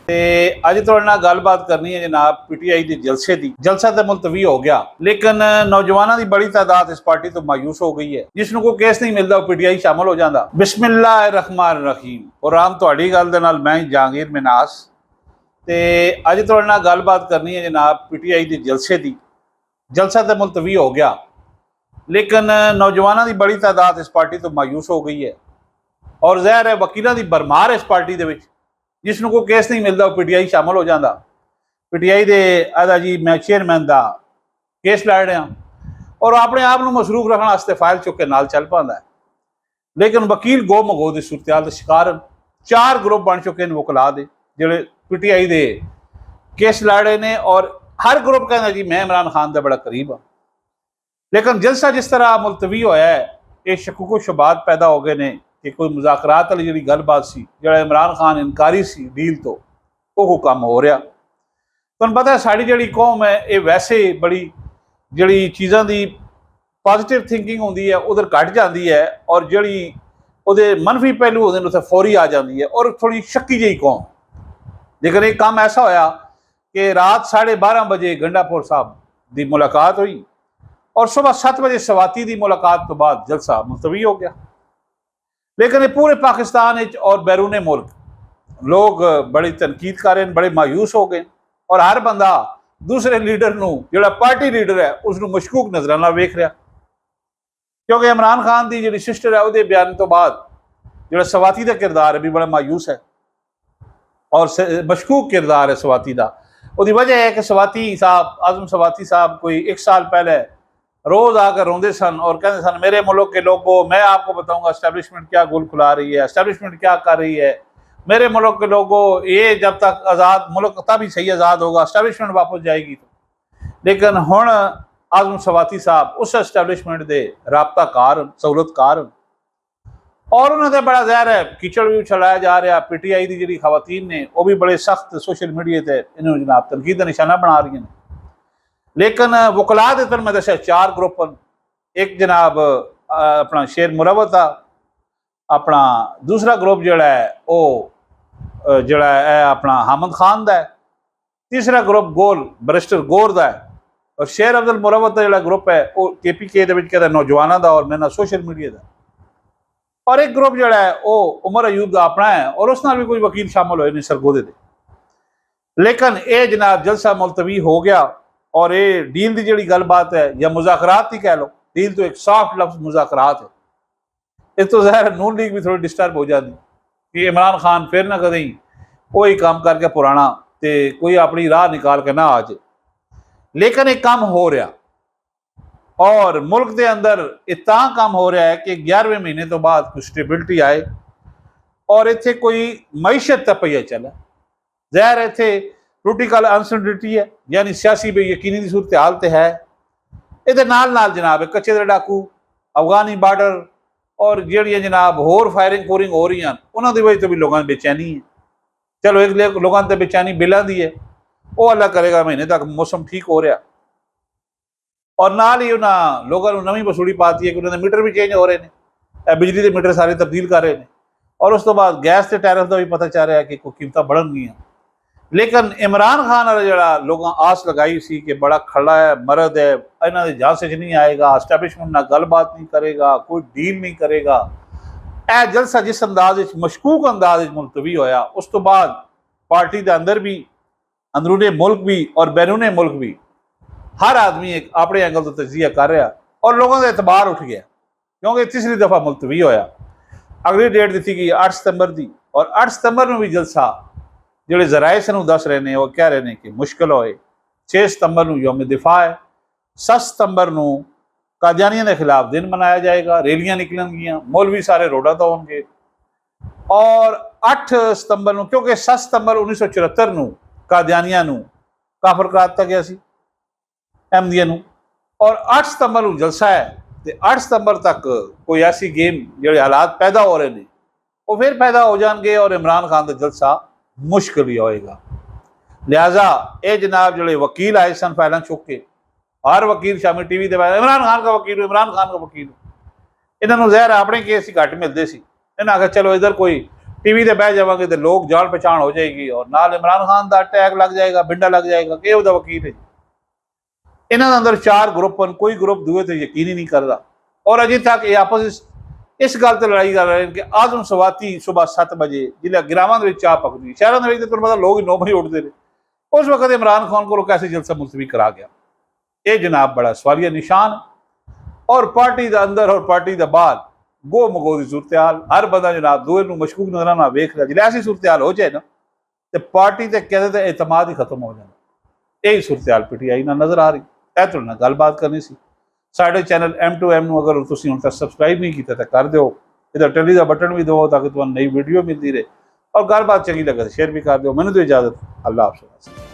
अज तुहाडे नाल गलबात करनी है जनाब पीटीआई के जलसे की। जलसा तो मुलतवी हो गया, लेकिन नौजवानों की बड़ी तादाद इस पार्टी तो मायूस हो गई है। जिसनों कोई केस नहीं मिलता पीटीआई शामिल हो जाता। बिस्मिल्लाहिर्रहमानिर्रहीम। और आम तुहाडी गल दे नाल मैं जहांगीर मिनास ते अज तुहाडे नाल गलबात करनी है जनाब पीटीआई के जलसे की। जलसा तो मुलतवी हो गया, लेकिन नौजवानों की बड़ी तादाद इस पार्टी तो मायूस हो गई है। और ज़ाहिर है वकीलों की भरमार इस पार्टी के विच, जिसनों कोई केस नहीं मिलता पीटीआई शामिल हो जाता। पीटीआई के आदा जी मैं चेयरमैन का केस लड़ रहा और अपने आप को मसरूफ रखने वास्ते फाइल चुक के नाल चल पाता है। लेकिन वकील गो मगो की सूरत के शिकार 4 ग्रुप बन चुके हैं वकला दे जोड़े पीटीआई के केस लड़ रहे हैं। और हर ग्रुप कहना जी मैं इमरान खान का बड़ा करीब हाँ। लेकिन जलसा जिस तरह मुलतवी होया है, ये शकूक शबात पैदा हो गए ने कि कोई मुज़ाकरात वाली जी गलबात सी जो इमरान खान इनकारी सी डील तो वो काम हो रहा। तुहानूं पता है साड़ी जी कौम है ये वैसे बड़ी जी चीज़ों की पॉजिटिव थिंकिंग होंदी है उधर घट जाती है, और जी उहदे मनफी पहलू होंदे उत्थे फौरी आ जाती है और थोड़ी शक्की जी कौम। लेकिन एक काम ऐसा होया कि रात 12:30 बजे गंडापुर साहब की मुलाकात हुई और सुबह 7 बजे सवाती की मुलाकात तो बाद जलसा मुलतवी हो गया। लेकिन पूरे पाकिस्तान और बैरून मुल्क लोग बड़ी तनकीद कर रहे हैं, बड़े मायूस हो गए। और हर बंदा दूसरे लीडर नूं जिहड़ा पार्टी लीडर है उसनूं मशकूक नज़र नाल वेख रहा, क्योंकि इमरान खान की जी सिस्टर है उसके बयान तो बाद जो सवाती का किरदार है भी बड़ा मायूस है और मशकूक किरदार है सवाती का। उसकी वजह है कि सवाती साहब आजम सवाती साहब कोई 1 साल पहले रोज आकर रोंदे सन और कहते सन मेरे मुल्क के लोगों मैं आपको बताऊंगा एस्टैब्लिशमेंट क्या गुल खुला रही है, एस्टैब्लिशमेंट क्या कर रही है। मेरे मुल्क के लोगों ये जब तक आज़ाद मुल्क तभी सही आज़ाद होगा, एस्टैब्लिशमेंट वापस जाएगी तो। लेकिन हुण आजम सवाती साहब उस एस्टैब्लिशमेंट के राबता कार सहूलत कार और उन्होंने बड़ा ज़ाहिर है कीचड़ भी उछलाया जा रहा। पीटीआई की जी खवातीन ने वह भी बड़े सख्त सोशल मीडिया से इन्होंने जनाब तनकीद का निशाना बना रही हैं। लेकिन वकला के मैं दसा 4 ग्रुप, एक जनाब अपना शेर मुरवत आ, अपना दूसरा ग्रुप जोड़ा है वो जोड़ा है अपना हामद खान का है, तीसरा ग्रुप गोल बरिस्टर गौर का है, और शेर अब्दुल मुरवत का जोड़ा ग्रुप है वो KPK कहता है नौजवानों का और मेरा सोशल मीडिया का, और एक ग्रुप जोड़ा है वो उमर अयूब का अपना है और उस नाल भी कोई वकील शामिल होए नहीं सरगोदे दे। लेकिन ये जनाब जलसा मुलतवी हो गया और ये डील की जी गलबात है या मुज़ाकरात ही कह लो, डील तो एक सॉफ्ट लफ्ज मुज़ाकरात है। इस तो ज़ाहिर नून लीग भी थोड़ी डिस्टर्ब हो जाती कि इमरान खान फिर ना कदें कोई काम करके पुराना तो कोई अपनी राह निकाल के ना आ जाए। लेकिन एक काम हो रहा और मुल्क के अंदर इतना काम हो रहा है कि 11वें महीने तो बाद कुछ स्टेबिलिटी आए और इत्थे कोई मईशत का पहिया चला। ज़ाहिर इत्थे पोलिटिकल अनसर्टिनिटी है यानी सियासी बेयकीनी की सूरत हाल तो है। ये नाल जनाब कच्चे दे डाकू अफगानी बार्डर और जी जनाब होर फायरिंग फूरिंग हो रही हैं उन्होंने वजह तो भी लोगों की बेचैनी है। चलो एक लोगों की बेचैनी बिलों की है वो अल्लाह करेगा महीने तक मौसम ठीक हो रहा। और नाल ही उन्होंने लोगों को नवी वसूली पाती है कि उन्होंने मीटर भी चेंज हो रहे हैं, बिजली के मीटर सारे तब्दील कर रहे हैं और उस तो बाद गैस के टैरिफ का भी पता चल रहा है कि कोई कीमत बढ़न गई। लेकिन इमरान खान वाला जरा लोगों आस लगाई सी कि बड़ा खड़ा है मरद है इन्हों के झांसे च नहीं आएगा, एस्टैब्लिशमेंट ना गलबात नहीं करेगा, कोई डील नहीं करेगा। यह जलसा जिस अंदाज मशकूक अंदाज मुलतवी होया उस तो बाद पार्टी के अंदर भी अंदरूनी मुल्क भी और बैरूनी मुल्क भी हर आदमी एक अपने एंगल तो तजिया कर रहा और लोगों का एतबार उठ गया, क्योंकि तीसरी दफ़ा मुलतवी होया। अगली डेट दी गई 8 सितंबर की और 8 सितंबर में भी जलसा जोड़े जराए से दस रहे हैं वो कह रहे हैं कि मुश्किल होए। 6 सितंबर को यौम दिफा है, 7 सितंबर को कादियानियों के खिलाफ दिन मनाया जाएगा, रैलियां निकलनगियां, मौलवी सारे रोडा तो होंगे। और 8 सितंबर को क्योंकि 7 सितंबर 1974 को कादियानिया काफर करार दिता गया सी अहमदिया नूं, और 8 सितंबर को जलसा है तो 8 सितंबर तक कोई ऐसी गेम जो हालात पैदा हो रहे हैं वो फिर पैदा हो जाएंगे और इमरान खान का जलसा मुश्किल ही होएगा। लिहाजा ये जनाब जो वकील आए सन फाइलें चुक के, हर वकील शामी टीवी के इमरान खान का वकील इमरान खान का वकील, इन्होंने ज़ाहिर अपने केस ही घट मिलते सी। इन्हें आखिर चलो इधर कोई टीवी ਤੇ ਬਹਿ ਜਾਵਾਂਗੇ ਤੇ ਲੋਕ ਜਾਣ ਪਛਾਣ ਹੋ ਜਾਏਗੀ ਔਰ ਨਾਲ ਇਮਰਾਨ ਖਾਨ ਦਾ ਅਟੈਕ ਲੱਗ ਜਾਏਗਾ, ਬਿੰਡਾ ਲੱਗ ਜਾਏਗਾ ਕਿ ਉਹਦਾ ਵਕੀਲ ਹੈ। ਇਹਨਾਂ ਦੇ ਅੰਦਰ 4 ਗਰੁੱਪ ਹਨ, ਕੋਈ ਗਰੁੱਪ ਦੂਏ ਤੇ ਯਕੀਨ ਹੀ ਨਹੀਂ ਕਰਦਾ ਔਰ ਅਜੇ ਤੱਕ ਇਹ ਆਪਸ ਵਿੱਚ ਇਸ ਗੱਲ ਤੇ ਲੜਾਈ ਕਰ ਰਹੇ ਨੇ ਕਿ ਆਜ਼ਮ ਸਵਾਤੀ ਸਵੇਰ 7 ਵਜੇ ਜ਼ਿਲ੍ਹਾ ਗਿਰਾਵਾਂ ਦੇ ਵਿੱਚ ਚਾਹ ਪਕਦੀ, ਸ਼ਹਿਰਾਂ ਦੇ ਵਿੱਚ ਤੁਹਾਨੂੰ ਪਤਾ ਲੋਕ 9 ਵਜੇ ਉੱਠਦੇ ਨੇ। ਉਸ ਵਕਤ ਇਮਰਾਨ ਖਾਨ ਕੋਲੋਂ कैसे जलसा मुलतवी करा गया, ये जनाब बड़ा सवालिया निशान। और पार्टी के अंदर और पार्टी के बाहर गो मगो की सूरत हाल, हर बंदा जनाब दूए नूं मशकूक नज़राना वेख लिया। जिसले ऐसी सूरत हाल हो जाए ना तो पार्टी ते कहते तो एतमाद ही खत्म हो जाए। यही सूरत हाल PTI नाल नज़र आ रही। ਇਹ ਤੁਹਾਡੇ ਨਾਲ ਗੱਲਬਾਤ ਕਰਨੀ ਸੀ। ਸਾਡੇ ਚੈਨਲ M2M ਨੂੰ ਅਗਰ ਤੁਸੀਂ ਹੁਣ ਤੱਕ ਸਬਸਕ੍ਰਾਈਬ ਨਹੀਂ ਕੀਤਾ ਤਾਂ ਕਰ ਦਿਓ, ਇਹਦਾ ਟੈਲੀ ਦਾ ਬਟਨ ਵੀ ਦਬਾਓ ਤਾਂ ਕਿ ਤੁਹਾਨੂੰ ਨਈ ਵੀਡੀਓ ਮਿਲਦੀ ਰਹੇ ਔਰ ਗੱਲਬਾਤ ਚੰਗੀ ਲੱਗੇ ਸ਼ੇਅਰ ਵੀ ਕਰ ਦਿਓ। ਮੈਨੂੰ तो इजाज़त, अल्लाह हाफ़िज़।